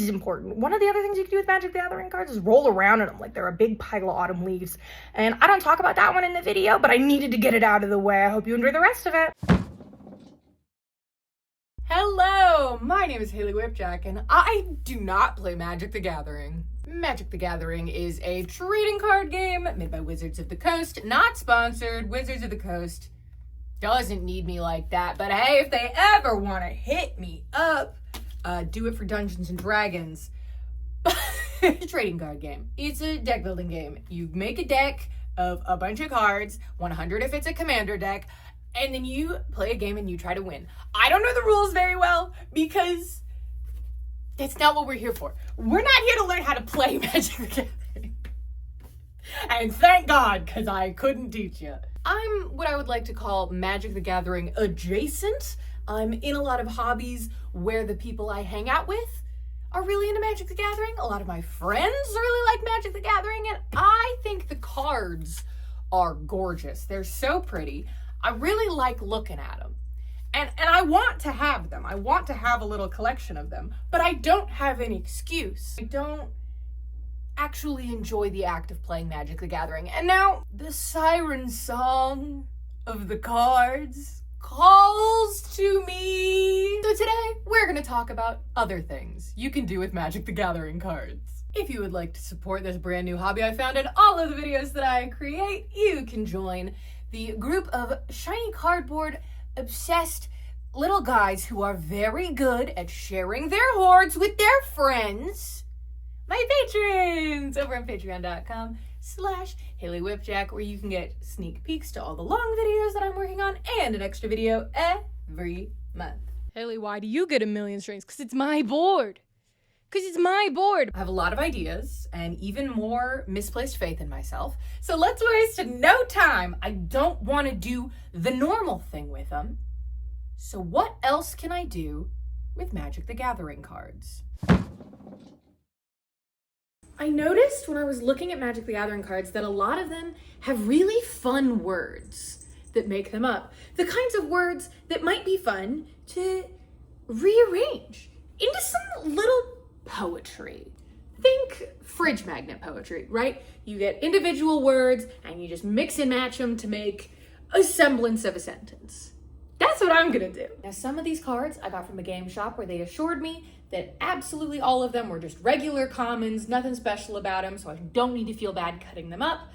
is important. One of the other things you can do with Magic the Gathering cards is roll around in them like they're a big pile of autumn leaves. And I don't talk about that one in the video, but I needed to get it out of the way. I hope you enjoy the rest of it. Hello, my name is Haley Whipjack, and I do not play Magic the Gathering. Magic the Gathering is a trading card game made by Wizards of the Coast, not sponsored. Wizards of the Coast doesn't need me like that, but hey, if they ever want to hit me up, do it for Dungeons and Dragons. Trading card game. It's a deck building game. You make a deck of a bunch of cards, 100 if it's a commander deck, and then you play a game and you try to win. I don't know the rules very well because that's not what we're here for. We're not here to learn how to play Magic the Gathering. And thank God, because I couldn't teach you. I'm what I would like to call Magic the Gathering adjacent. I'm in a lot of hobbies where the people I hang out with are really into Magic the Gathering. A lot of my friends really like Magic the Gathering, and I think the cards are gorgeous. They're so pretty. I really like looking at them. And I want to have them. I want to have a little collection of them, but I don't have any excuse. I don't actually enjoy the act of playing Magic the Gathering. And now the siren song of the cards calls to me. So today we're going to talk about other things you can do with Magic the Gathering cards. If you would like to support this brand new hobby I found in all of the videos that I create, you can join the group of shiny cardboard obsessed little guys who are very good at sharing their hoards with their friends. My patrons over on patreon.com/Haley Whipjack, where you can get sneak peeks to all the long videos that I'm working on and an extra video every month. Haley, why do you get a million strings? Because it's my board. Because it's my board. I have a lot of ideas and even more misplaced faith in myself. So let's waste no time. I don't want to do the normal thing with them. So what else can I do with Magic the Gathering cards? I noticed when I was looking at Magic the Gathering cards that a lot of them have really fun words that make them up. The kinds of words that might be fun to rearrange into some little poetry. Think fridge magnet poetry, right? You get individual words and you just mix and match them to make a semblance of a sentence. That's what I'm gonna do. Now, some of these cards I got from a game shop where they assured me that absolutely all of them were just regular commons, nothing special about them, so I don't need to feel bad cutting them up.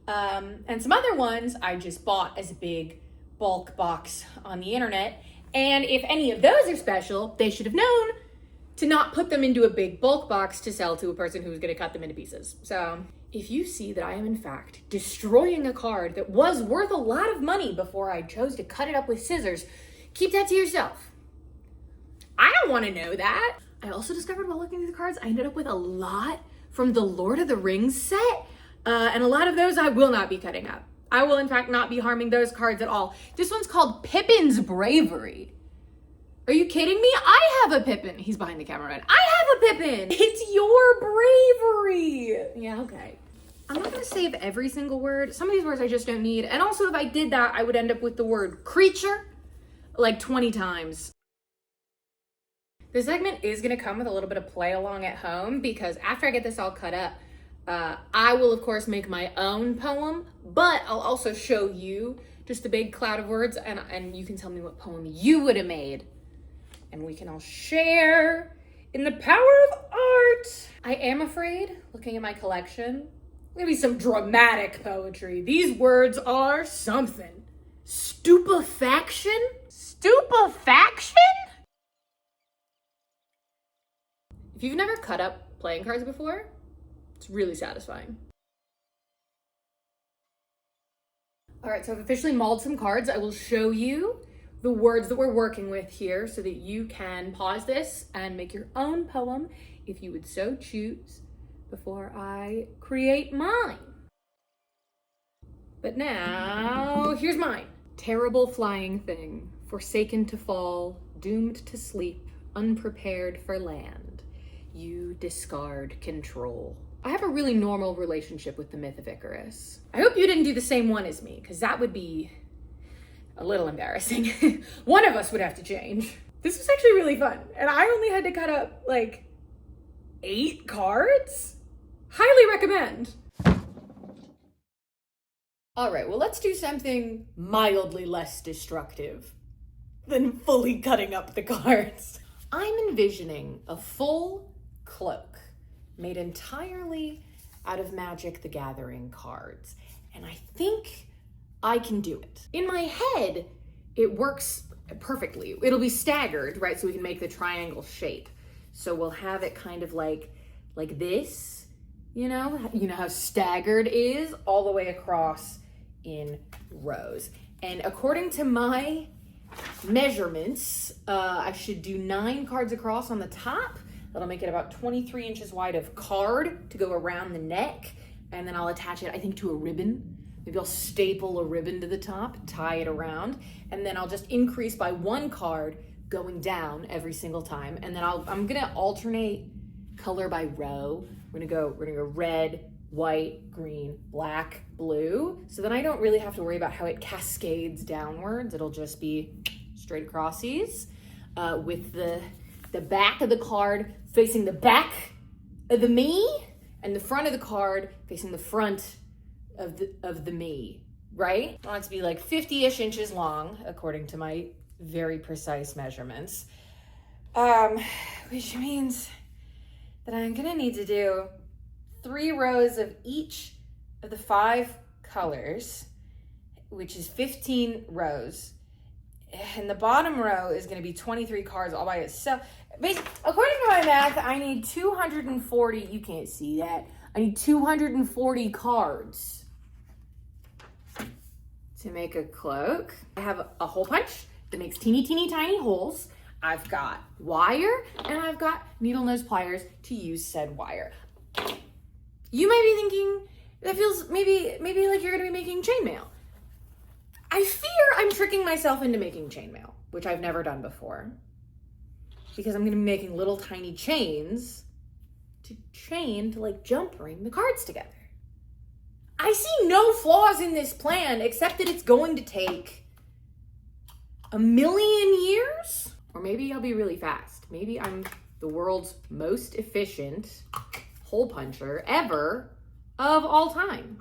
And some other ones I just bought as a big bulk box on the internet. And if any of those are special, they should have known to not put them into a big bulk box to sell to a person who was going to cut them into pieces. So if you see that I am in fact destroying a card that was worth a lot of money before I chose to cut it up with scissors, keep that to yourself. I don't want to know that. I also discovered while looking through the cards, I ended up with a lot from the Lord of the Rings set. And a lot of those I will not be cutting up. I will in fact not be harming those cards at all. This one's called Pippin's Bravery. Are you kidding me? I have a Pippin. He's behind the camera, right? I have a Pippin. It's your bravery. Yeah, okay. I'm not gonna save every single word. Some of these words I just don't need. And also if I did that, I would end up with the word creature like 20 times. This segment is gonna come with a little bit of play along at home because after I get this all cut up, I will of course make my own poem, but I'll also show you just a big cloud of words and you can tell me what poem you would have made. And we can all share in the power of art. I am afraid, looking at my collection, maybe some dramatic poetry. These words are something. Stupefaction? Stupefaction? If you've never cut up playing cards before, it's really satisfying. All right, so I've officially mauled some cards. I will show you the words that we're working with here so that you can pause this and make your own poem if you would so choose before I create mine. But now, here's mine. Terrible flying thing, forsaken to fall, doomed to sleep, unprepared for land. You discard control. I have a really normal relationship with the myth of Icarus. I hope you didn't do the same one as me, because that would be a little embarrassing. One of us would have to change. This was actually really fun, and I only had to cut up like 8 cards? Highly recommend. All right, well, let's do something mildly less destructive than fully cutting up the cards. I'm envisioning a full cloak made entirely out of Magic the Gathering cards, and I think I can do it. In my head, it works perfectly. It'll be staggered, right? So we can make the triangle shape. So we'll have it kind of like this, you know how staggered is, all the way across in rows. And according to my measurements, I should do 9 cards across on the top. That'll make it about 23 inches wide of card to go around the neck. And then I'll attach it, I think, to a ribbon. Maybe I'll staple a ribbon to the top, tie it around, and then I'll just increase by 1 card going down every single time. And then I'm gonna alternate color by row. We're gonna go red, white, green, black, blue. So then I don't really have to worry about how it cascades downwards. It'll just be straight acrossies, with the back of the card facing the back of the me, and the front of the card facing the front of the me, right? I want it to be like 50-ish inches long, according to my very precise measurements. Which means that I'm gonna need to do 3 rows of each of the 5 colors, which is 15 rows. And the bottom row is gonna be 23 cards all by itself. Basically, according to my math, I need 240, you can't see that, I need 240 cards to make a cloak. I have a hole punch that makes teeny tiny holes. I've got wire, and I've got needle nose pliers to use said wire. You might be thinking, that feels maybe like you're gonna be making chainmail. I fear I'm tricking myself into making chainmail, which I've never done before, because I'm gonna be making little tiny chains to chain to like jump ring the cards together. I see no flaws in this plan, except that it's going to take 1,000,000 years, or maybe I'll be really fast. Maybe I'm the world's most efficient hole puncher ever of all time.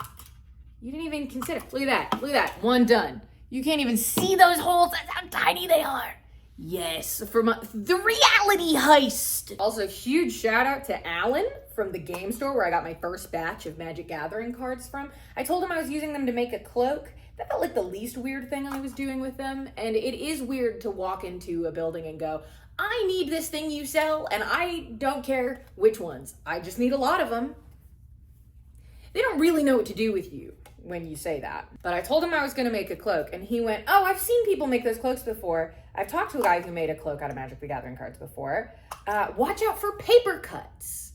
You didn't even consider. Look at that, 1 done. You can't even see those holes, that's how tiny they are. Yes, for the reality heist. Also, huge shout out to Alan from the game store where I got my first batch of Magic Gathering cards from. I told him I was using them to make a cloak. That felt like the least weird thing I was doing with them. And it is weird to walk into a building and go, I need this thing you sell, and I don't care which ones. I just need a lot of them. They don't really know what to do with you when you say that. But I told him I was gonna make a cloak, and he went, oh, I've seen people make those cloaks before. I've talked to a guy who made a cloak out of Magic the Gathering cards before. Watch out for paper cuts.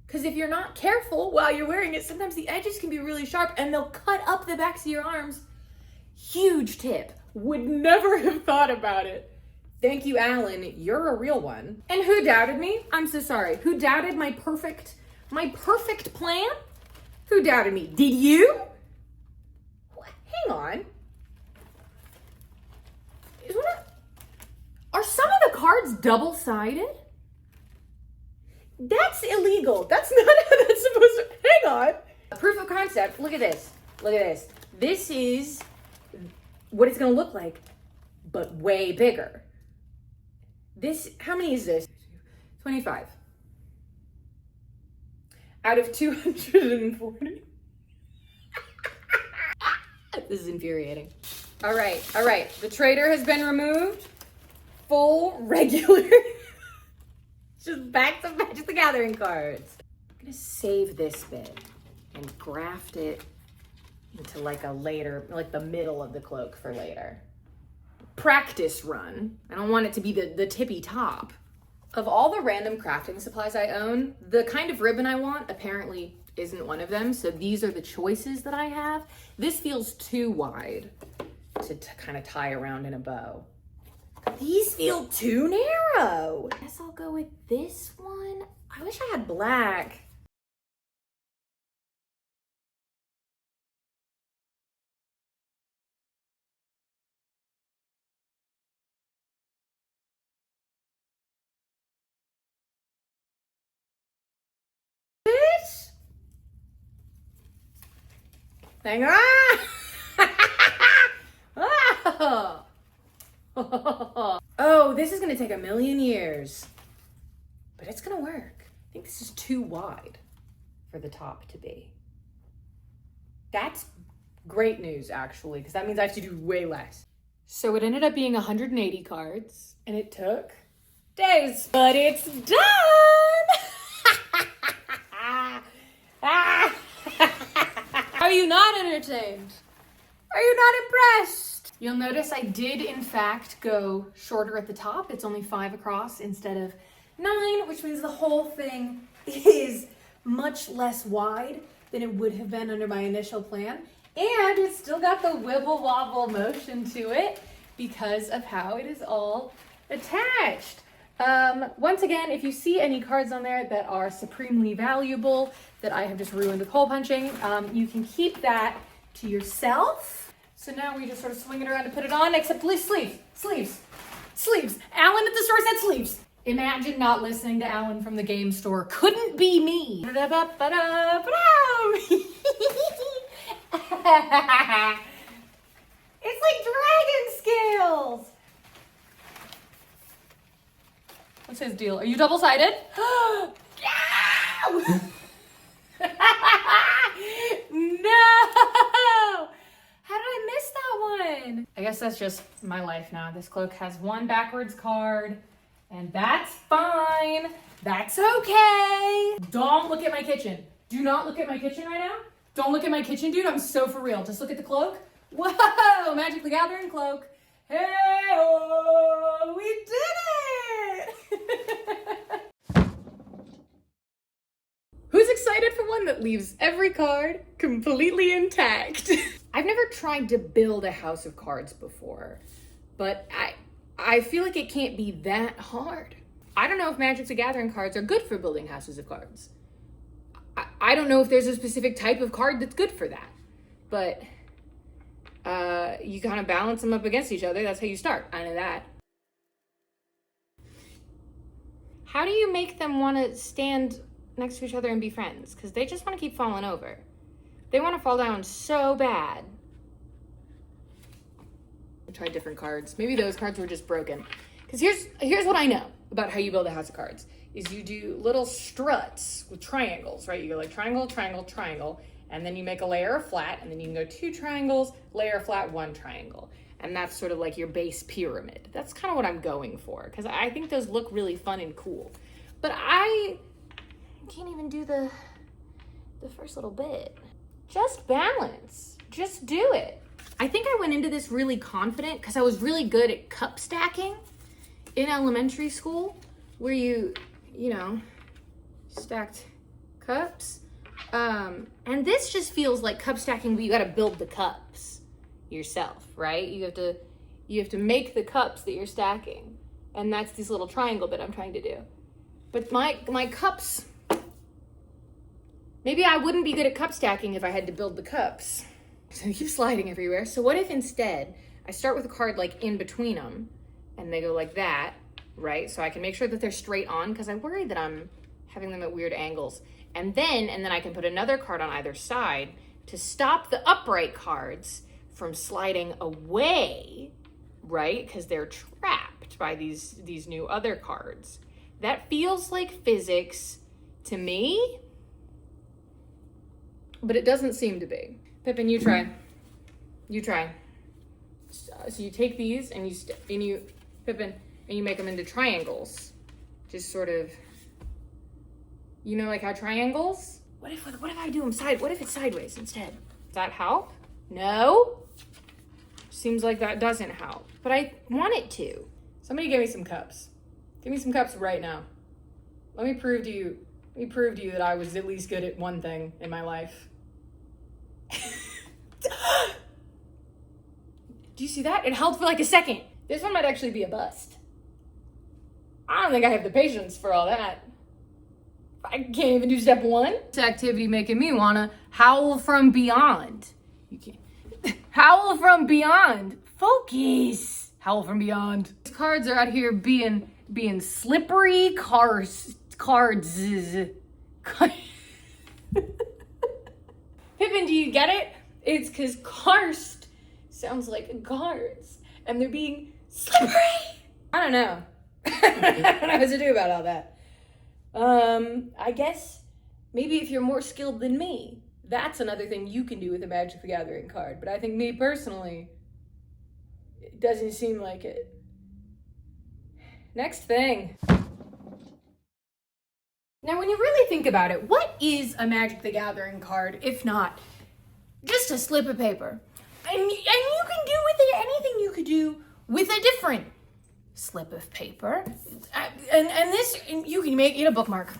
Because if you're not careful while you're wearing it, sometimes the edges can be really sharp and they'll cut up the backs of your arms. Huge tip. Would never have thought about it. Thank you, Alan. You're a real one. And who doubted me? I'm so sorry. Who doubted my perfect plan? Who doubted me? Did you? Hang on. Are some of the cards double-sided? That's illegal. That's not how that's supposed to, hang on. Proof of concept, look at this. Look at this. This is what it's gonna look like, but way bigger. This, how many is this? 25. Out of 240. This is infuriating. All right. The trader has been removed. Full regular. Just back to Magic the Gathering cards. I'm gonna save this bit and graft it into like a later, like the middle of the cloak for later. Practice run. I don't want it to be the tippy top. Of all the random crafting supplies I own, the kind of ribbon I want apparently isn't one of them. So these are the choices that I have. This feels too wide to kind of tie around in a bow. These feel too narrow. I guess I'll go with this one. I wish I had black. Hang on. Oh, this is gonna take a million years. But it's gonna work. I think this is too wide for the top to be. That's great news, actually, because that means I have to do way less. So it ended up being 180 cards, and it took days. But it's done! Are you not entertained? Are you not impressed? You'll notice I did, in fact, go shorter at the top. It's only 5 across instead of 9, which means the whole thing is much less wide than it would have been under my initial plan. And it's still got the wibble wobble motion to it because of how it is all attached. Once again, if you see any cards on there that are supremely valuable that I have just ruined with hole punching, you can keep that to yourself. So now we just sort of swing it around to put it on, except sleeves. Alan at the store said sleeves. Imagine not listening to Alan from the game store. Couldn't be me. It's like dragon scales. What's his deal? Are you double-sided? No! No! How did I miss that one? I guess that's just my life now. This cloak has one backwards card, and that's fine. That's okay. Don't look at my kitchen. Do not look at my kitchen right now. Don't look at my kitchen, dude. I'm so for real. Just look at the cloak. Whoa! Magic the Gathering cloak. Hey, oh, we did it! Who's excited for one that leaves every card completely intact? I've never tried to build a house of cards before, but I feel like it can't be that hard. I don't know if Magic the Gathering cards are good for building houses of cards. I don't know if there's a specific type of card that's good for that, but you kind of balance them up against each other. That's how you start. I know that. How do you make them want to stand next to each other and be friends? Because they just want to keep falling over. They want to fall down so bad. I tried different cards. Maybe those cards were just broken. Because here's what I know about how you build a house of cards. Is you do little struts with triangles, right? You go like triangle, triangle, triangle, and then you make a layer of flat, and then you can go 2 triangles, layer of flat, 1 triangle. And that's sort of like your base pyramid. That's kind of what I'm going for, because I think those look really fun and cool. But I can't even do the first little bit. Just balance. Just do it. I think I went into this really confident because I was really good at cup stacking in elementary school, where you know, stacked cups. And this just feels like cup stacking, but you got to build the cups yourself, right? You have to make the cups that you're stacking. And that's this little triangle that I'm trying to do. But my cups, maybe I wouldn't be good at cup stacking if I had to build the cups. So they keep sliding everywhere. So what if instead I start with a card like in between them and they go like that, right? So I can make sure that they're straight on, because I worry that I'm having them at weird angles. And then I can put another card on either side to stop the upright cards from sliding away, right? Because they're trapped by these new other cards. That feels like physics to me, but it doesn't seem to be. Pippin, you try. You try. So you take these and you Pippin, and you make them into triangles. Just sort of, you know, like how triangles? What if I do them what if it's sideways instead? Does that help? No? Seems like that doesn't help, but I want it to. Somebody give me some cups. Give me some cups right now. Let me prove to you that I was at least good at one thing in my life. Do you see that? It held for like a second. This one might actually be a bust. I don't think I have the patience for all that. I can't even do step 1. This activity making me wanna howl from beyond. You can't. Howl from beyond. Focus. Howl from beyond. These cards are out here being slippery cards. Pippin, do you get it? It's because karst sounds like cards, and they're being slippery. I don't know. I don't know what to do about all that. I guess maybe if you're more skilled than me, that's another thing you can do with a Magic the Gathering card. But I think me personally, it doesn't seem like it. Next thing. Now, when you really think about it, what is a Magic the Gathering card, if not just a slip of paper? And you can do with it anything you could do with a different slip of paper. And this, you can make it a bookmark.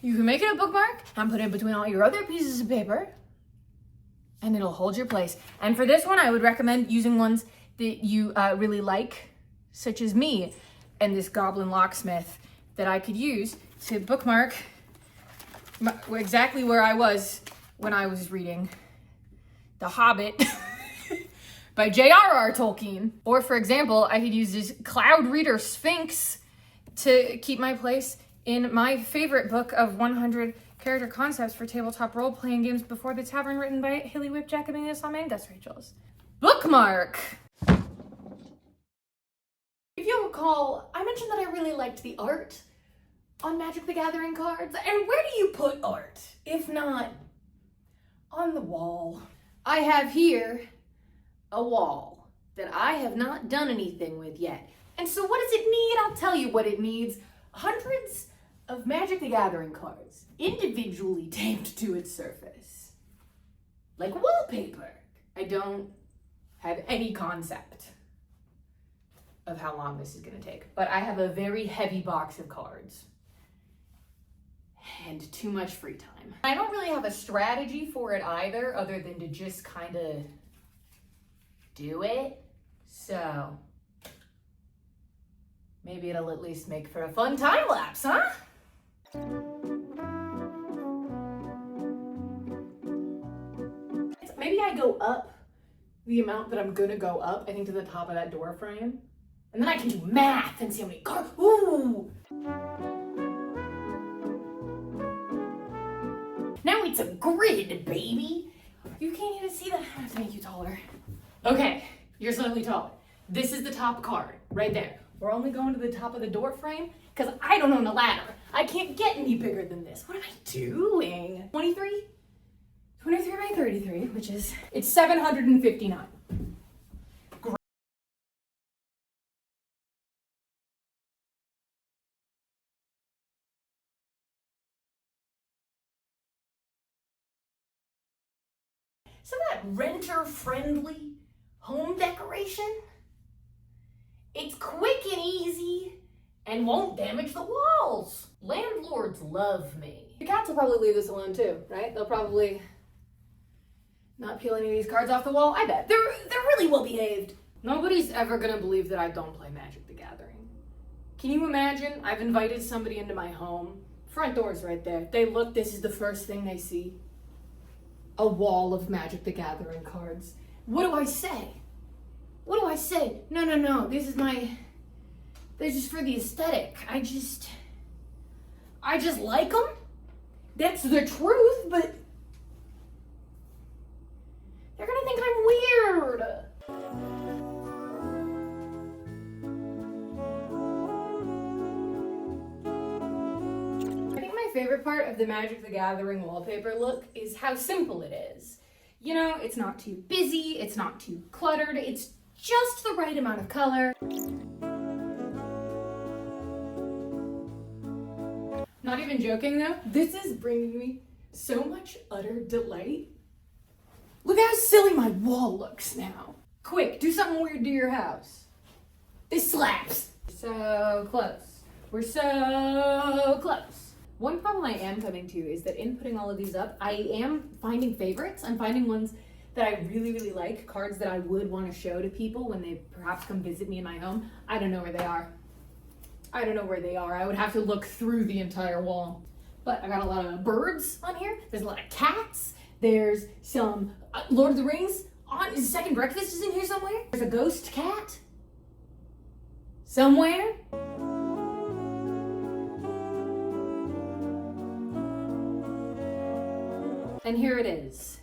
You can make it a bookmark and put it between all your other pieces of paper, and it'll hold your place. And for this one, I would recommend using ones that you really like, such as me and this Goblin Locksmith that I could use to bookmark exactly where I was when I was reading The Hobbit by J.R.R. Tolkien. Or for example, I could use this Cloud Reader Sphinx to keep my place in my favorite book of 100 character concepts for tabletop role-playing games before the Tavern, written by Haley Whipjack, Amelia Som, and Gus Rachels. Bookmark! If you'll recall, I mentioned that I really liked the art on Magic the Gathering cards. And where do you put art, if not on the wall? I have here a wall that I have not done anything with yet. And so what does it need? I'll tell you what it needs. Hundreds of Magic the Gathering cards, individually taped to its surface. Like wallpaper. I don't have any concept of how long this is gonna take, but I have a very heavy box of cards and too much free time. I don't really have a strategy for it either, other than to just kind of do it. So maybe it'll at least make for a fun time lapse, huh? Maybe I go up the amount that I'm gonna go up, I think, to the top of that door frame. And then I can do math and see how many cards. Ooh! Now it's a grid, baby! You can't even see that. I have to make you taller. Okay, you're slightly taller. This is the top card, right there. We're only going to the top of the door frame because I don't own a ladder. I can't get any bigger than this. What am I doing? 23? 23 by 33, which is, it's 759. So that renter-friendly home decoration, it's quick and easy and won't damage the walls. Landlords love me. The cats will probably leave this alone too, right? They'll probably not peel any of these cards off the wall. I bet. They're really well behaved. Nobody's ever gonna believe that I don't play Magic the Gathering. Can you imagine? I've invited somebody into my home. Front door's right there. They look, this is the first thing they see. A wall of Magic the Gathering cards. What do I say? What do I say? No, this is just for the aesthetic. I just like them. That's the truth, but they're gonna think I'm weird. I think my favorite part of the Magic the Gathering wallpaper look is how simple it is. You know, it's not too busy, it's not too cluttered, it's just the right amount of color. Not even joking though, this is bringing me so much utter delight. Look how silly my wall looks now. Quick, do something weird to your house. This slaps. So close. We're so close. One problem I am coming to is that in putting all of these up, I am finding favorites. I'm finding ones that I really, really like, cards that I would want to show to people when they perhaps come visit me in my home. I don't know where they are. I don't know where they are. I would have to look through the entire wall. But I got a lot of birds on here. There's a lot of cats. There's some Lord of the Rings. Is Second Breakfast is in here somewhere? There's a ghost cat. Somewhere. And here it is.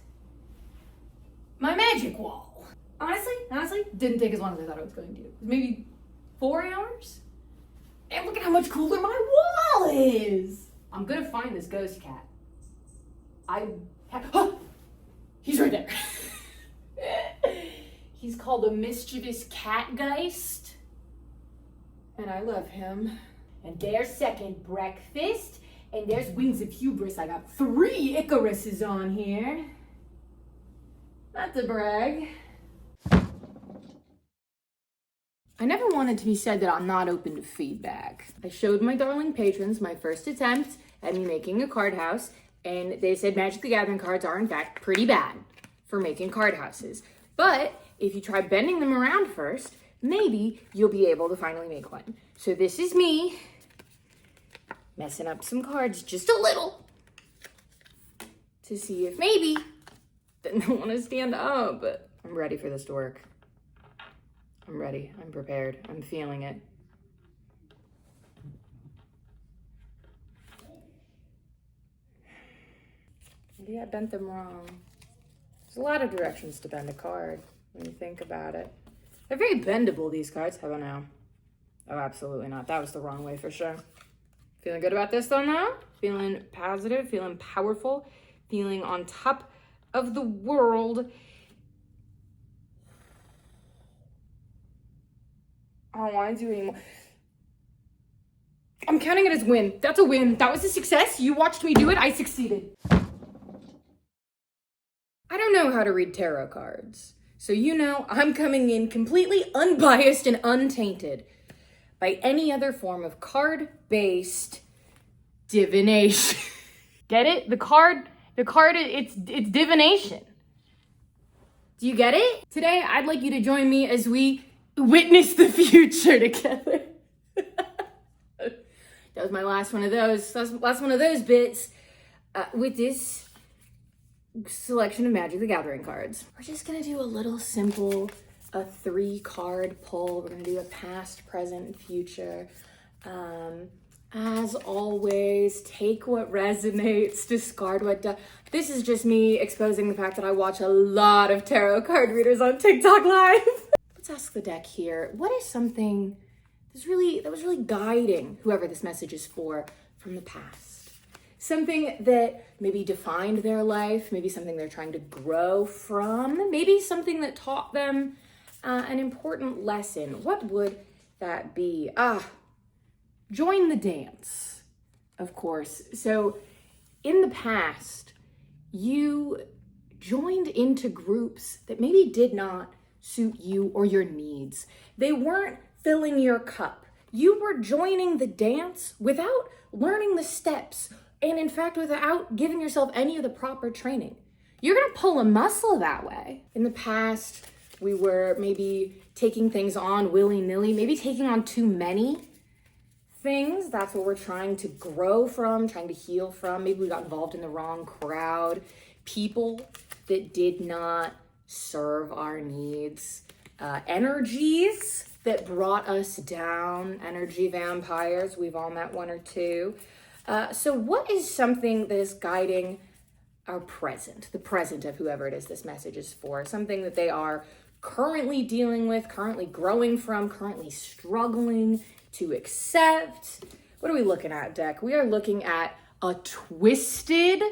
my magic wall. Honestly, didn't take as long as I thought it was going to. Maybe 4 hours? And look at how much cooler my wall is! I'm gonna find this ghost cat. He's right there. He's called a mischievous catgeist. And I love him. And there's second breakfast. And there's wings of hubris. I got 3 Icaruses on here. Not to brag. I never wanted to be said that I'm not open to feedback. I showed my darling patrons my first attempt at me making a card house, and they said Magic the Gathering cards are in fact pretty bad for making card houses. But if you try bending them around first, maybe you'll be able to finally make one. So this is me messing up some cards just a little to see if maybe they don't want to stand up. But I'm ready for this to work. I'm ready. I'm prepared. I'm feeling it. Maybe I bent them wrong. There's a lot of directions to bend a card when you think about it. They're very bendable, these cards. How about now? Oh, absolutely not. That was the wrong way for sure. Feeling good about this though now? Feeling positive, feeling powerful, feeling on top of the world. I don't want to do anymore. I'm counting it as win. That's a win. That was a success. You watched me do it. I succeeded. I don't know how to read tarot cards. So you know I'm coming in completely unbiased and untainted by any other form of card-based divination. Get it? The card, it's divination. Do you get it? Today, I'd like you to join me as we witness the future together. That was my last one of those. Last one of those bits with this selection of Magic the Gathering cards. We're just gonna do a little simple, a 3-card pull. We're gonna do a past, present, future. As always, take what resonates, discard what does. This is just me exposing the fact that I watch a lot of tarot card readers on TikTok Live. Let's ask the deck here. What is something that was really guiding whoever this message is for from the past? Something that maybe defined their life, maybe something they're trying to grow from, maybe something that taught them an important lesson. What would that be? Join the dance, of course. So in the past, you joined into groups that maybe did not suit you or your needs. They weren't filling your cup. You were joining the dance without learning the steps, and in fact, without giving yourself any of the proper training. You're gonna pull a muscle that way. In the past, we were maybe taking things on willy-nilly, maybe taking on too many things. That's what we're trying to grow from, trying to heal from. Maybe we got involved in the wrong crowd, people that did not serve our needs, energies that brought us down, energy vampires. We've all met one or two. So what is something that is guiding our present, the present of whoever it is this message is for? Something that they are currently dealing with, currently growing from, currently struggling to accept. What are we looking at, deck? We are looking at a twisted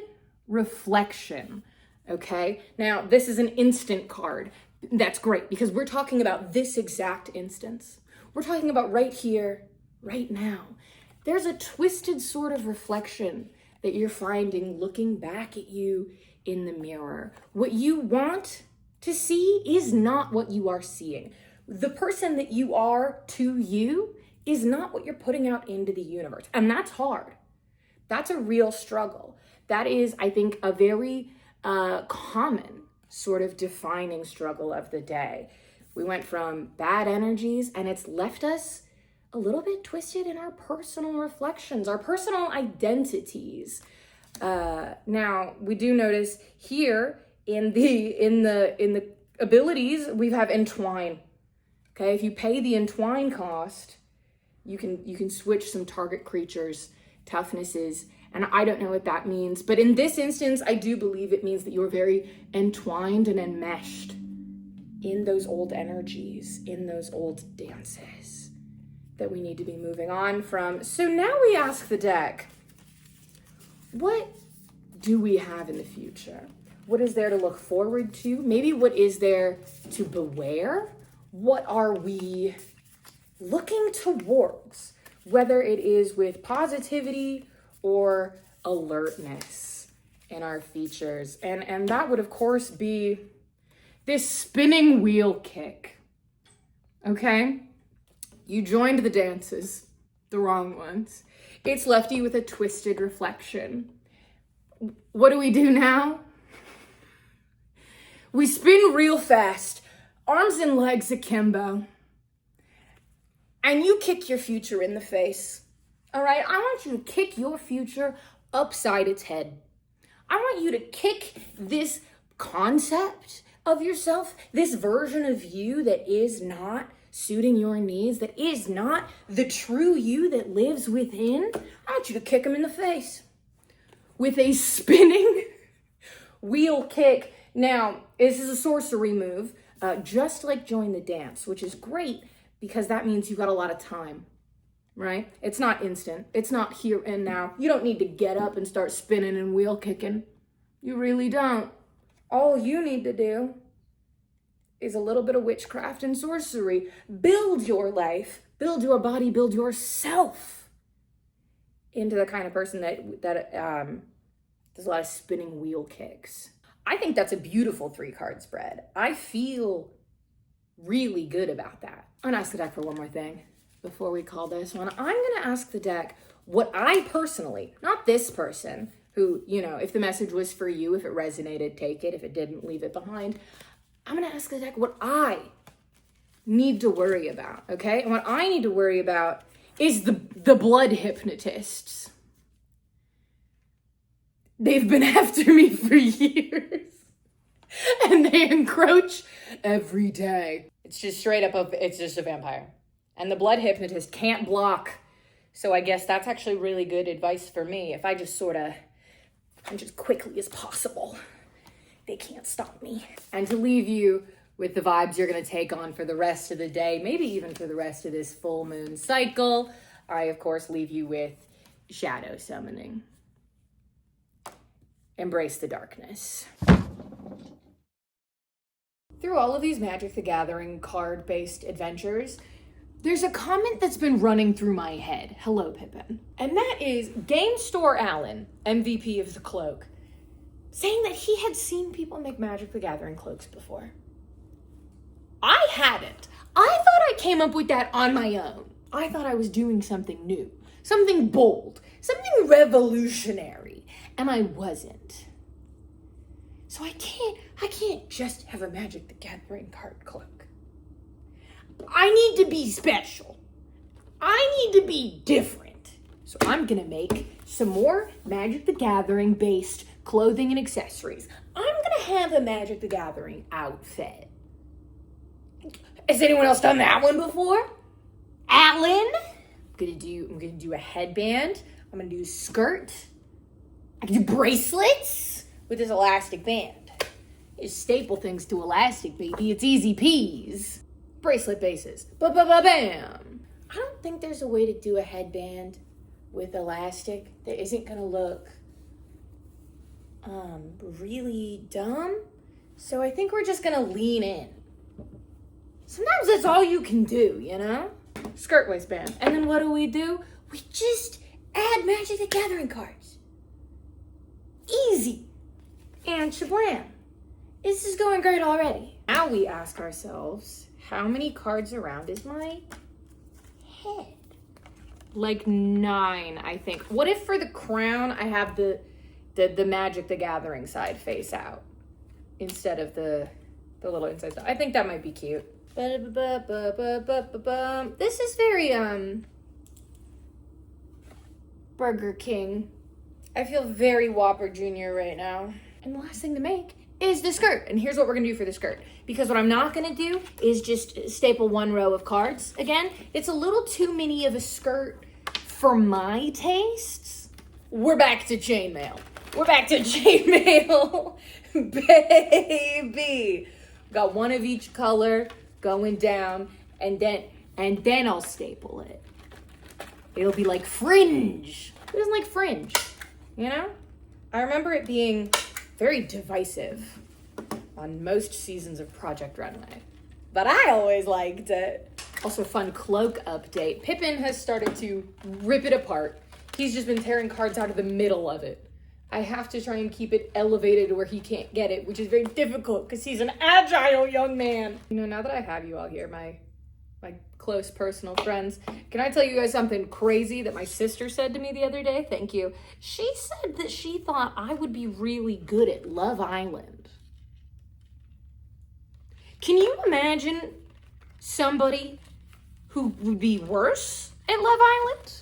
reflection, okay? Now, this is an instant card. That's great because we're talking about this exact instance. We're talking about right here, right now. There's a twisted sort of reflection that you're finding looking back at you in the mirror. What you want to see is not what you are seeing. The person that you are to you is not what you're putting out into the universe. And that's hard. That's a real struggle. That is, I think, a very common sort of defining struggle of the day. We went from bad energies and it's left us a little bit twisted in our personal reflections, our personal identities. Now, we do notice here in the abilities, we have entwine. Okay, if you pay the entwine cost, you can switch some target creatures, toughnesses, And I don't know what that means, but in this instance, I do believe it means that you're very entwined and enmeshed in those old energies, in those old dances that we need to be moving on from. So now we ask the deck, what do we have in the future? What is there to look forward to? Maybe what is there to beware? What are we looking towards? Whether it is with positivity or alertness in our features. And that would, of course, be this spinning wheel kick. Okay? You joined the dances, the wrong ones. It's left you with a twisted reflection. What do we do now? We spin real fast, arms and legs akimbo, and you kick your future in the face. All right, I want you to kick your future upside its head. I want you to kick this concept of yourself, this version of you that is not suiting your needs, that is not the true you that lives within. I want you to kick him in the face with a spinning wheel kick. Now, this is a sorcery move, just like Join the Dance, which is great because that means you've got a lot of time. Right? It's not instant. It's not here and now. You don't need to get up and start spinning and wheel kicking. You really don't. All you need to do is a little bit of witchcraft and sorcery. Build your life, build your body, build yourself into the kind of person that does a lot of spinning wheel kicks. I think that's a beautiful 3-card spread. I feel really good about that. I'm gonna ask the deck for one more thing before we call this one. I'm gonna ask the deck what I personally, not this person, who, you know, if the message was for you, if it resonated, take it. If it didn't, leave it behind. I'm gonna ask the deck what I need to worry about, okay? And what I need to worry about is the blood hypnotists. They've been after me for years. And they encroach every day. It's just straight up, it's just a vampire. And the blood hypnotist can't block. So I guess that's actually really good advice for me. If I just sort of, just quickly as possible, they can't stop me. And to leave you with the vibes you're going to take on for the rest of the day, maybe even for the rest of this full moon cycle, I, of course, leave you with shadow summoning. Embrace the darkness. Through all of these Magic the Gathering card-based adventures, there's a comment that's been running through my head. Hello, Pippin. And that is Game Store Allen, MVP of the Cloak, saying that he had seen people make Magic the Gathering cloaks before. I hadn't. I thought I came up with that on my own. I thought I was doing something new, something bold, something revolutionary, and I wasn't. So I can't just have a Magic the Gathering card cloak. I need to be special. I need to be different. So I'm gonna make some more Magic the Gathering based clothing and accessories. I'm gonna have a Magic the Gathering outfit. Has anyone else done that one before? Alan? I'm gonna do a headband. I'm gonna do a skirt. I can do bracelets with this elastic band. You staple things to elastic, baby. It's easy peas. Bracelet bases. Ba-ba-ba-bam. I don't think there's a way to do a headband with elastic that isn't gonna look really dumb. So I think we're just gonna lean in. Sometimes that's all you can do, you know? Skirt waistband. And then what do? We just add Magic the Gathering cards. Easy. And shablam. This is going great already. Now we ask ourselves, how many cards around is my head? Like 9, I think. What if for the crown I have the Magic the Gathering side face out instead of the little inside side? I think that might be cute. This is very Burger King. I feel very Whopper Jr. right now. And the last thing to make is the skirt. And here's what we're gonna do for the skirt. Because what I'm not gonna do is just staple one row of cards. Again, it's a little too many of a skirt for my tastes. we're back to chainmail. We're back to chainmail, baby. Got one of each color going down, and then I'll staple it. It'll be like fringe. Who doesn't like fringe? You know? I remember it being very divisive on most seasons of Project Runway, but I always liked it. Also, fun Cloak update. Pippin has started to rip it apart. He's just been tearing cards out of the middle of it. I have to try and keep it elevated where he can't get it, which is very difficult because he's an agile young man. You know, now that I have you all here, my close personal friends, can I tell you guys something crazy that my sister said to me the other day? Thank you. She said that she thought I would be really good at Love Island. Can you imagine somebody who would be worse at Love Island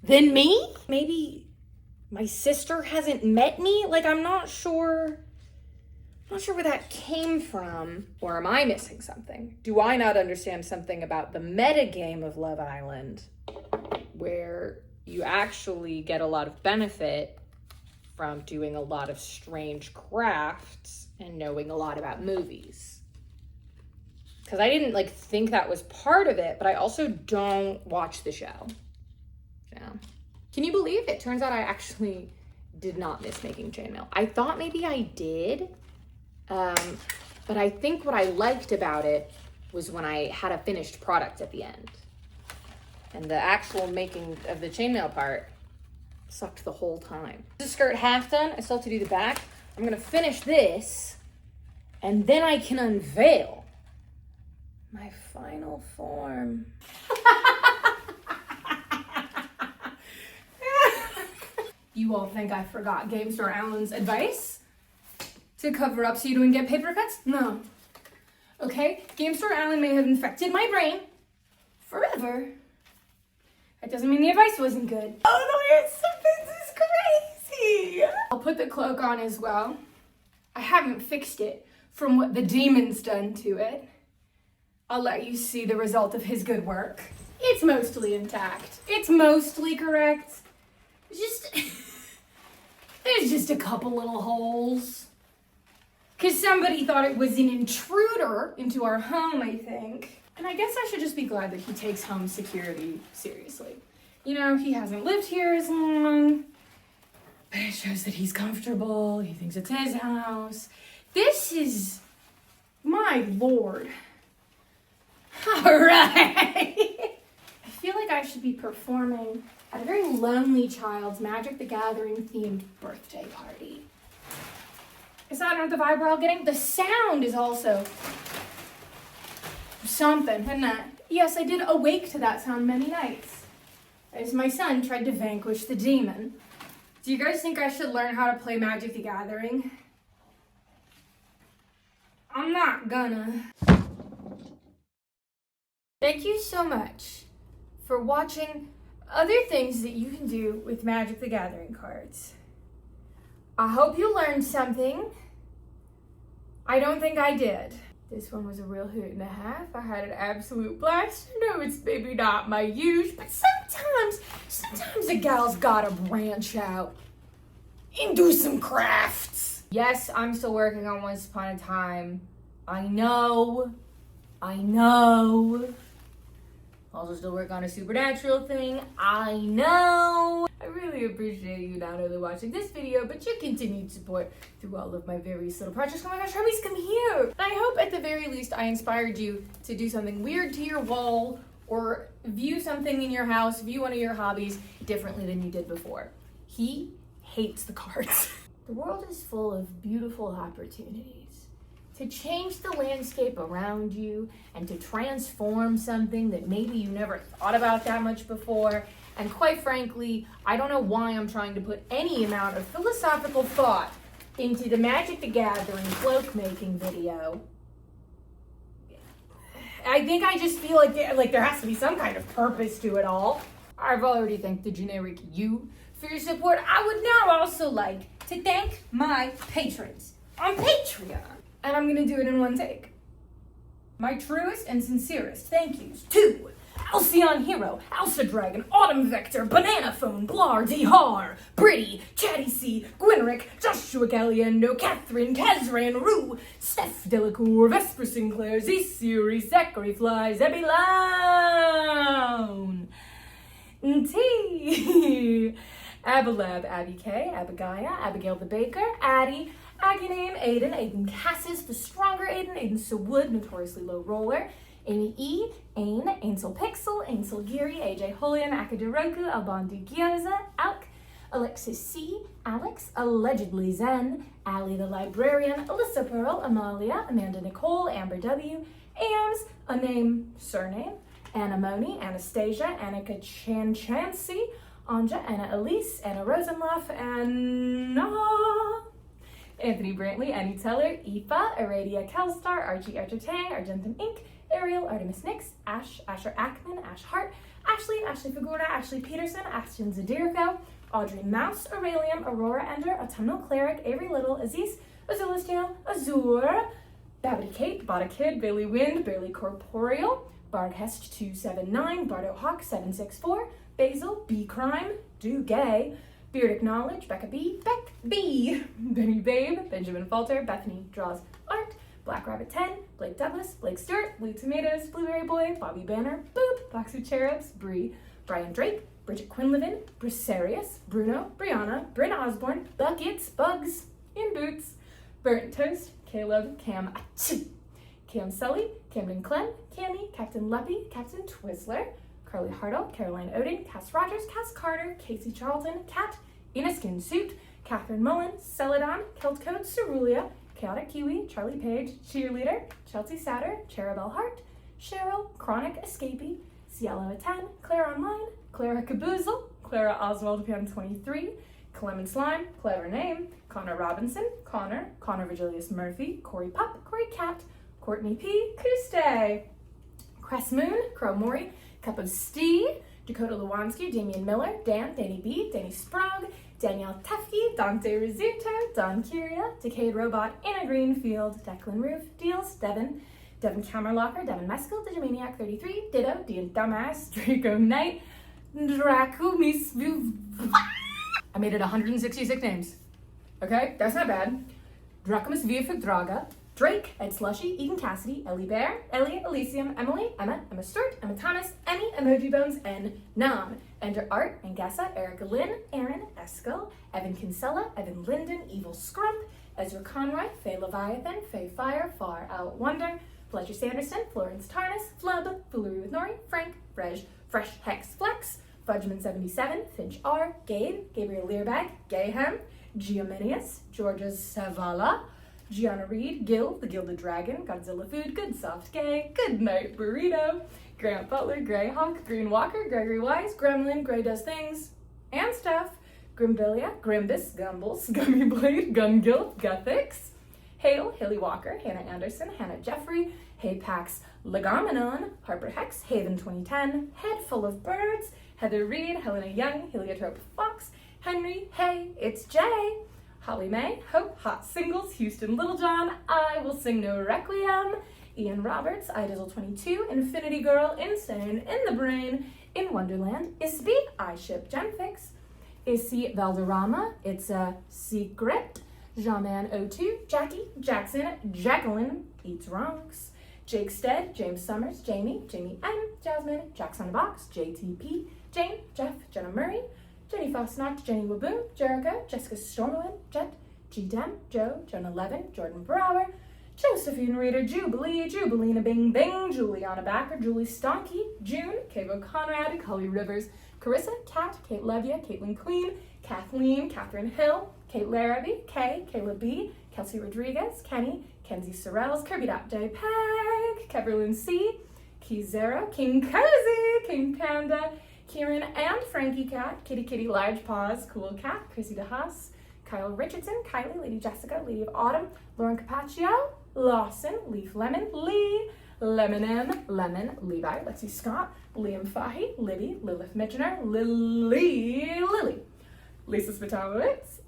than me? Maybe my sister hasn't met me? Like, I'm not sure where that came from. Or am I missing something? Do I not understand something about the metagame of Love Island where you actually get a lot of benefit from doing a lot of strange crafts and knowing a lot about movies? Because I didn't think that was part of it, but I also don't watch the show. Yeah. Can you believe it? Turns out I actually did not miss making chainmail. I thought maybe I did, but I think what I liked about it was when I had a finished product at the end. And the actual making of the chainmail part sucked the whole time. The skirt half done, I still have to do the back. I'm gonna finish this, and then I can unveil my final form. You all think I forgot Game Store Alan's advice? To cover up so you don't get paper cuts? No. Okay, Game Store Alan may have infected my brain forever. That doesn't mean the advice wasn't good. Oh no, this is crazy! I'll put the cloak on as well. I haven't fixed it from what the demon's done to it. I'll let you see the result of his good work. It's mostly intact. It's mostly correct. There's just a couple little holes. Because somebody thought it was an intruder into our home, I think. And I guess I should just be glad that he takes home security seriously. You know, he hasn't lived here as long, but it shows that he's comfortable. He thinks it's his house. This is, my lord. All right. I feel like I should be performing at a very lonely child's Magic the Gathering themed birthday party. Is that not the vibe we're all getting? The sound is also something, isn't it? Yes, I did awake to that sound many nights as my son tried to vanquish the demon. Do you guys think I should learn how to play Magic the Gathering? I'm not gonna. Thank you so much for watching other things that you can do with Magic the Gathering cards. I hope you learned something. I don't think I did. This one was a real hoot and a half. I had an absolute blast. I know it's maybe not my use, but sometimes a gal's gotta branch out and do some crafts. Yes, I'm still working on Once Upon a Time. I know. Also still work on a supernatural thing. I know. I really appreciate you not only watching this video, but your continued support through all of my various little projects. Oh my gosh, Hermes, come here. And I hope at the very least I inspired you to do something weird to your wall or view something in your house, view one of your hobbies differently than you did before. He hates the cards. The world is full of beautiful opportunities to change the landscape around you and to transform something that maybe you never thought about that much before. And quite frankly, I don't know why I'm trying to put any amount of philosophical thought into the Magic the Gathering cloak making video. I think I just feel like there has to be some kind of purpose to it all. I've already thanked the generic you for your support. I would now also like to thank my patrons on Patreon. And I'm gonna do it in one take. My truest and sincerest thank yous to Alcyon Hero, Alsa Dragon, Autumn Vector, Banana Phone, Blar, Dihar, Britty, Chatty C, Gwynrick, Joshua Galliendo, Catherine, Kazran, Rue, Steph Delacour, Vesper Sinclair, Zisuri, Zachary Fly, Zebby Lown, T, Abilab, Abby K, Abigaya, Abigail the Baker, Addie, Agoname, Aiden Cassis, the stronger Aiden Wood, notoriously low roller, Amy E, Ain, Ansel Pixel, Ansel Geary, AJ Holian, Akadiroku, Albandi Gyoza, Alk, Alexis C, Alex, allegedly Zen, Allie the Librarian, Alyssa Pearl, Amalia, Amanda Nicole, Amber W, Ams, a name, surname, Anna Moni, Anastasia, Annika Chansey, Anja, Anna Elise, Anna Rosenloff, Anna, Anthony Brantley, Annie Teller, Aoife, Aradia Kelstar, Archie Archer Tang, Argentum Inc., Ariel, Artemis Nix, Ash, Asher Ackman, Ash Hart, Ashley Figura, Ashley Peterson, Ashton Zadirko, Audrey Mouse, Aurelium, Aurora Ender, Autumnal Cleric, Avery Little, Aziz, Azulastiel, Azur, Babbity Kate, Bada Kid, Bailey Wind, Bailey Corporeal, Barghest 279, Bardo Hawk 764, Basil, B Crime, Do Gay, Beardic Knowledge, Becca B, Beck B, Benny Babe, Benjamin Falter, Bethany Draws Art, Black Rabbit 10, Blake Douglas, Blake Stewart, Blue Tomatoes, Blueberry Boy, Bobby Banner, Boop, Blacksuit Cherubs, Bree, Brian Drake, Bridget Quinlivan, Bracerius, Bruno, Brianna, Bryn Osborne, Buckets, Bugs, In Boots, Burnt Toast, Caleb, Cam Sully, Camden Clem, Cammy, Captain Leppy, Captain Twizzler, Carly Hartle, Caroline Odin, Cass Rogers, Cass Carter, Casey Charlton, Kat, in a Skin Suit, Catherine Mullen, Celadon, Keltcode, Cerulia, Chaotic Kiwi, Charlie Page, Cheerleader, Chelsea Satter, Cherubel Hart, Cheryl, Chronic Escapee, Cielo 10, Claire Online, Clara Caboozle, Clara Oswald Pan 23, Clement Slime, Clever Name, Connor Robinson, Connor Virgilius Murphy, Corey Pup, Corey Cat, Courtney P, Kuste, Cress Moon, Crow Mori, Cup of Stee, Dakota Lewanski, Damian Miller, Dan, Danny B, Danny Sprague, Danielle Tefke, Dante Rizzuto, Don Curia, Decayed Robot, Anna Greenfield, Declan Roof, Deals, Devin Camerlocker, Devin Meskel, Digimaniac 33, Ditto, Dean Dumbass, Draco Knight, Dracu Miss. I made it 166 names. Okay, that's not bad. Dracomus Via Draga, Drake, Ed Slushy, Eden Cassidy, Ellie Bear, Elliot, Elysium, Emily, Emma Stewart, Emma Thomas, Emmy, Emoji Bones, and Nam. Enter Art, Angessa, Erica Lynn, Aaron, Esco, Evan Kinsella, Evan Linden, Evil Scrump, Ezra Conroy, Faye Leviathan, Faye Fire, Far Out Wonder, Fletcher Sanderson, Florence Tarnas, Flub, Foolery with Nori, Frank, Fresh Hex Flex, Fudgeman 77, Finch R, Gabriel Learbag, Gayhem, Geominius, Georgia Savala, Gianna Reed, Gil, the Gilded Dragon, Godzilla Food, Good Soft Gay, Good Night Burrito, Grant Butler, Grey Hawk, Green Walker, Gregory Wise, Gremlin, Grey Does Things, and Stuff, Grimbilia, Grimbus, Gumbles, Gummy Blade, Gungill, Guthix, Hale, Haley Walker, Hannah Anderson, Hannah Jeffrey, Haypax, Legomenon, Harper Hex, Haven 2010, Head Full of Birds, Heather Reed, Helena Young, Heliotrope Fox, Henry, Hey, It's Jay, Holly May, Hope, Hot Singles, Houston Littlejohn, I Will Sing No Requiem, Ian Roberts, iDizzle22, Infinity Girl, Insane, In the Brain, In Wonderland, Isby, I Ship Genfix, Issy Valderrama, It's a Secret, Jean-Man02, Jackie, Jackson, Jacqueline, Eats Rocks, Jake Stead, James Summers, Jamie M, Jasmine, Jack's on the Box, JTP, Jane, Jeff, Jenna Murray, Jenny Fosnock, Jenny Waboom, Jericho, Jessica Stormwind, Jet, G-Dem, Joe, Jonah Levin, Jordan Brower, Josephine Reader, Jubilee, Jubilina Bing Bing, Juliana Backer, Julie Stonky, June, Kavo Conrad, Cully Rivers, Carissa, Kat, Kate Levia, Caitlin Queen, Kathleen, Catherine Hill, Kate Larrabee, Kay, Kayla B, Kelsey Rodriguez, Kenny, Kenzie Sorrells, Kirby.jpg, Keverlyn C, Key Zero, King Cozy, King Panda, Kieran and Frankie Cat, Kitty Kitty Large Paws, Cool Cat, Chrissy DeHaas, Kyle Richardson, Kylie, Lady Jessica, Lady of Autumn, Lauren Capaccio, Lawson, Leaf Lemon, Lee, Lemon M, Lemon, Levi, Lexi Scott, Liam Fahy, Libby, Lilith Mitchener, Lily, Lisa Spitalowitz,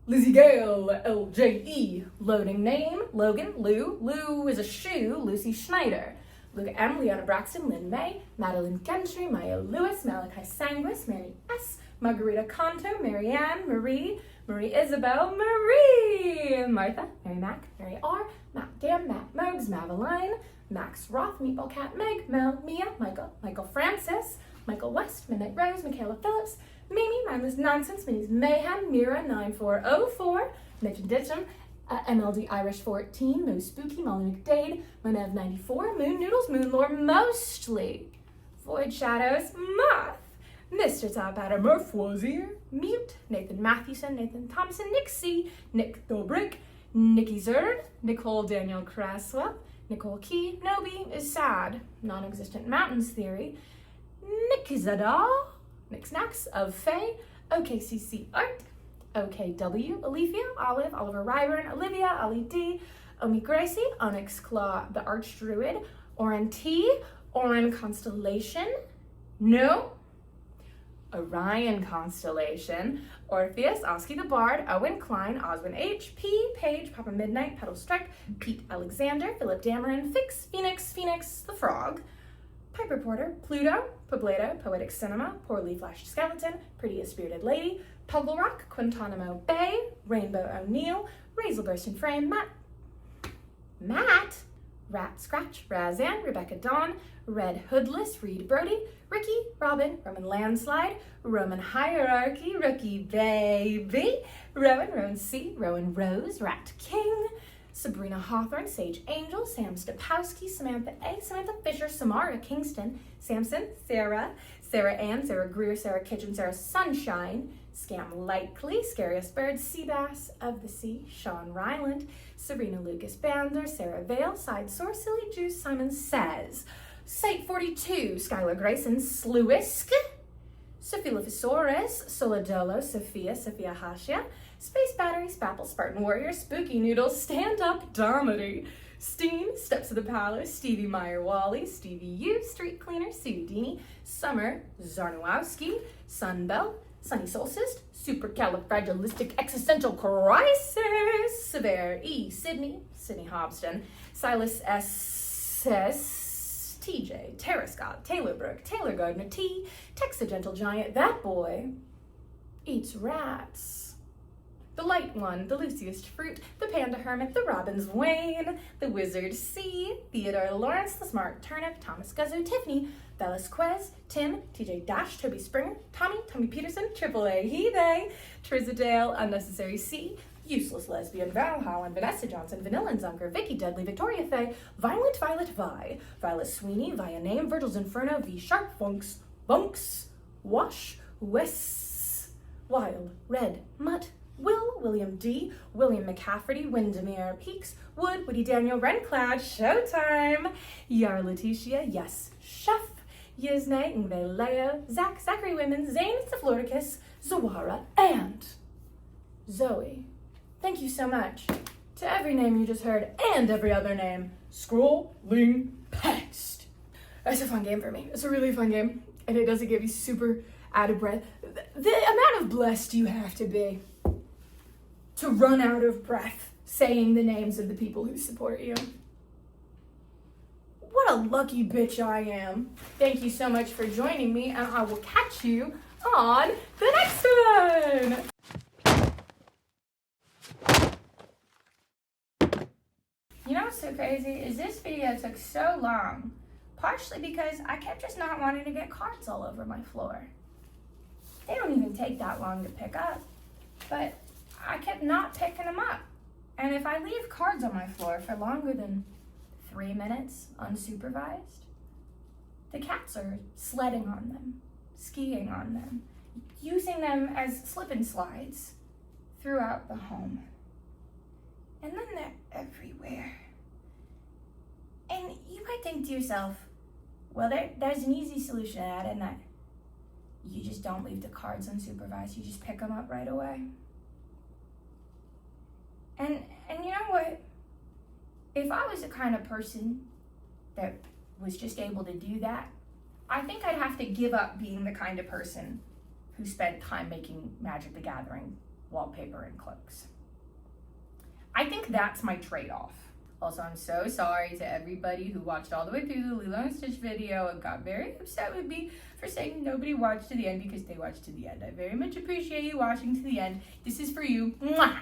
Lizzie Gale, LJE, Loading Name, Logan, Lou is a shoe, Lucy Schneider, Luke Emily, Anna Braxton, Lynn May, Madeline Gentry, Maya Lewis, Malachi Sanguis, Manny S., Margarita Conto, Marianne, Marie Isabel, Marie, Martha, Mary Mac, Mary R., Matt Dam, Matt Mogs, Madeline, Max Roth, Meatball Cat, Meg, Mel, Mia, Michael Francis, Michael West, Midnight Rose, Michaela Phillips, Mimi, Mindless Nonsense, Minnie's Mayhem, Mira 9404, Mitch and Ditcham, MLD Irish 14, Mo Spooky, Molly McDade, Monev 94, Moon Noodles, Moonlore Mostly, Void Shadows, Moth, Mr. Top Hatter, Murph Wazier, Mute, Nathan Mathewson, Nathan Thompson, Nick C, Nick Dobrik, Nikki Zerd, Nicole Daniel Craswell, Nicole Key, Nobi is sad, non-existent mountains theory, Nick Zadal, Nick Snacks of Faye, OKCC Art, OKW, Alethea, Olive, Oliver Ryburn, Olivia, Ollie D, Omi Gracie, Onyx Claw, the Archdruid, Oren T, Oren Constellation, No, Orion Constellation, Orpheus, Oski the Bard, Owen Klein, Oswin H, P, Page, Papa Midnight, Petal Strike, Pete Alexander, Philip Dameron, Fix, Phoenix the Frog, Piper Porter, Pluto, Poblato, Poetic Cinema, Poorly Flashed Skeleton, Prettiest Spirited Lady, Puggle Rock, Quintanamo Bay, Rainbow O'Neill, Razelburst in Frame, Matt, Rat Scratch, Razan, Rebecca Dawn, Red Hoodless, Reed Brody, Ricky, Robin, Roman Landslide, Roman Hierarchy, Rookie Baby, Rowan C, Rowan Rose, Rat King, Sabrina Hawthorne, Sage Angel, Sam Stapowski, Samantha A, Samantha Fisher, Samara Kingston, Samson, Sarah Ann, Sarah Greer, Sarah Kitchen, Sarah Sunshine, Scam Likely, Scariest Bird, Seabass of the Sea, Sean Ryland, Serena Lucas Bander, Sarah Vale, Side Source, Silly Juice, Simon Says, Site 42, Skylar Grayson, Sluisk, Sophia Thesaurus, Solodolo, Sophia Hashia, Space Battery, Spapple, Spartan Warrior, Spooky Noodles, Stand Up, Domedy, Steen, Steps of the Palace, Stevie Meyer Wally, Stevie U, Street Cleaner, Sudini, Summer, Zarnowski, Sunbelt, Sunny Solstice, Supercalifragilistic Existential Crisis, Severe E, Sydney Hobston, Silas S, TJ, Tara Scott, Taylor Brook, Taylor Gardner T, Tex the Gentle Giant, That Boy Eats Rats, the Light One, the Luciest Fruit, the Panda Hermit, the Robin's Wayne, the Wizard C, Theodore Lawrence, the Smart Turnip, Thomas Guzzo, Tiffany, Velasquez, Tim, TJ Dash, Toby Springer, Tommy Peterson, Triple A, He, They, Trizadale, Unnecessary C, Useless Lesbian, Val Holland, Vanessa Johnson, Vanilla and Zunker, Vicky Dudley, Victoria Faye, Violent Violet Vi, Violet Sweeney, Via Name, Virgil's Inferno, V Sharp, Bunks, Wash, Wes, Wild, Red, Mutt, William D, William McCafferty, Windermere Peaks, Wood, Woody Daniel, Renclad, Showtime, Yara Letitia, Yes, Chef, Yisne, Ingve Leo, Zachary Women, Zane Floricus, Zawara, and Zoe. Thank you so much to every name you just heard and every other name. Scrolling past. That's a fun game for me. It's a really fun game, and it doesn't get me super out of breath. The amount of blessed you have to be to run out of breath saying the names of the people who support you. What a lucky bitch I am. Thank you so much for joining me, and I will catch you on the next one. You know what's so crazy is this video took so long, partially because I kept just not wanting to get cards all over my floor. They don't even take that long to pick up, but I kept not picking them up. And if I leave cards on my floor for longer than 3 minutes unsupervised, the cats are sledding on them, skiing on them, using them as slip and slides throughout the home. And then they're everywhere. And you might think to yourself, well, there's an easy solution to that, isn't it? You just don't leave the cards unsupervised, you just pick them up right away. And you know what? If I was the kind of person that was just able to do that, I think I'd have to give up being the kind of person who spent time making Magic the Gathering wallpaper and cloaks. I think that's my trade-off. Also, I'm so sorry to everybody who watched all the way through the Lilo and Stitch video and got very upset with me for saying nobody watched to the end because they watched to the end. I very much appreciate you watching to the end. This is for you. Mwah!